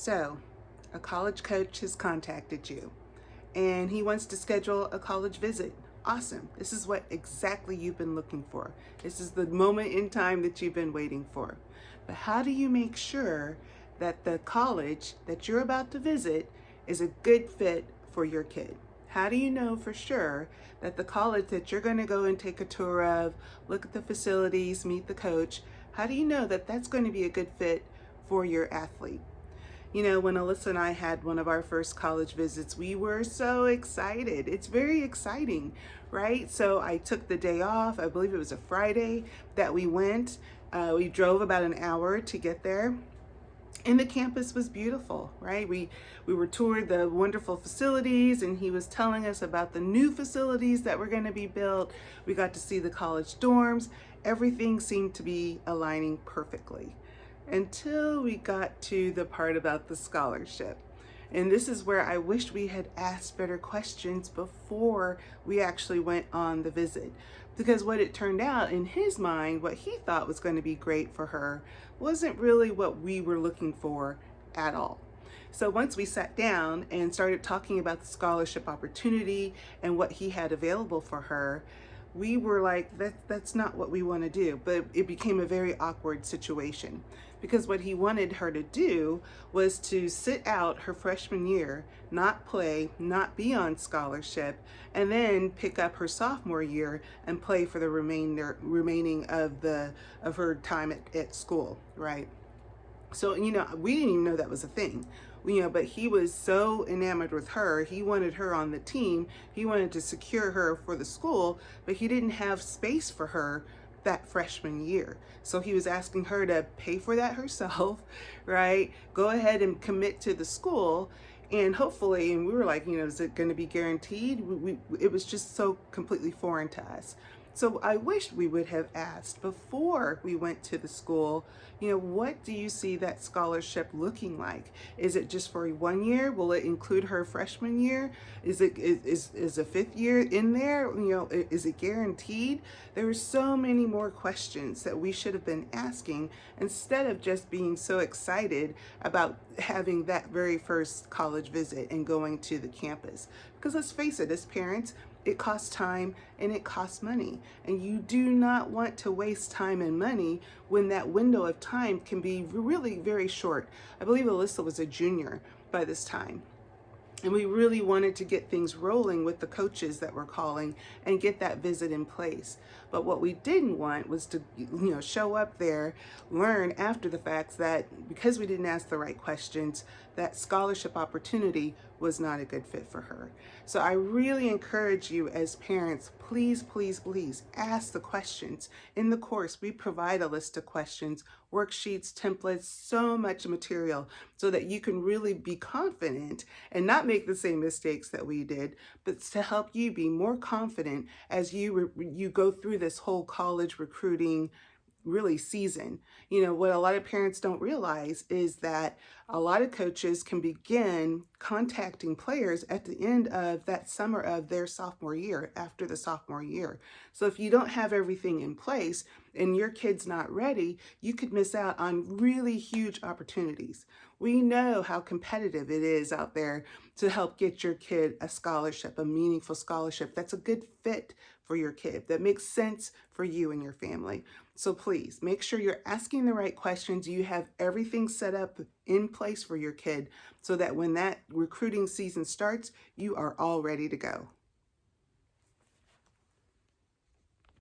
So, a college coach has contacted you and he wants to schedule a college visit. Awesome. This is what exactly you've been looking for. This is the moment in time that you've been waiting for. But how do you make sure that the college that you're about to visit is a good fit for your kid? How do you know for sure that the college that you're going to go and take a tour of, look at the facilities, meet the coach, how do you know that that's going to be a good fit for your athlete? You know, when Alyssa and I had one of our first college visits, we were so excited. It's very exciting, right? So I took the day off. I believe it was a Friday that we went. We drove about an hour to get there. And the campus was beautiful, right? We were toured the wonderful facilities, and he was telling us about the new facilities that were going to be built. We got to see the college dorms. Everything seemed to be aligning perfectly until we got to the part about the scholarship. And this is where I wish we had asked better questions before we actually went on the visit. Because what it turned out in his mind, what he thought was going to be great for her, wasn't really what we were looking for at all. So once we sat down and started talking about the scholarship opportunity and what he had available for her, we were like, that's not what we want to do. But it became a very awkward situation because what he wanted her to do was to sit out her freshman year, not play, not be on scholarship, and then pick up her sophomore year and play for the remaining of her time at school, right? So, you know, we didn't even know that was a thing. You know, but he was so enamored with her. He wanted her on the team. He wanted to secure her for the school, but he didn't have space for her that freshman year. So he was asking her to pay for that herself, right? Go ahead and commit to the school. And hopefully, and we were like, you know, is it going to be guaranteed? It was just so completely foreign to us. So I wish we would have asked before we went to the school, you know, what do you see that scholarship looking like? Is it just for 1 year? Will it include her freshman year? Is a fifth year in there? You know, is it guaranteed? There were so many more questions that we should have been asking instead of just being so excited about having that very first college visit and going to the campus. Because let's face it, as parents, it costs time and it costs money. And you do not want to waste time and money when that window of time can be really very short. I believe Alyssa was a junior by this time. And we really wanted to get things rolling with the coaches that were calling and get that visit in place. But what we didn't want was to, you know, show up there, learn after the fact that because we didn't ask the right questions, that scholarship opportunity was not a good fit for her. So I really encourage you as parents, please, please, please ask the questions. In the course, we provide a list of questions, worksheets, templates, so much material so that you can really be confident and not make the same mistakes that we did, but to help you be more confident as you go through this whole college recruiting really season. You know, what a lot of parents don't realize is that a lot of coaches can begin contacting players at the end of that summer of their sophomore year, after the sophomore year. So if you don't have everything in place and your kid's not ready, you could miss out on really huge opportunities. We know how competitive it is out there to help get your kid a scholarship, a meaningful scholarship that's a good fit for your kid, that makes sense for you and your family. So please make sure you're asking the right questions. You have everything set up in place for your kid so that when that recruiting season starts, you are all ready to go.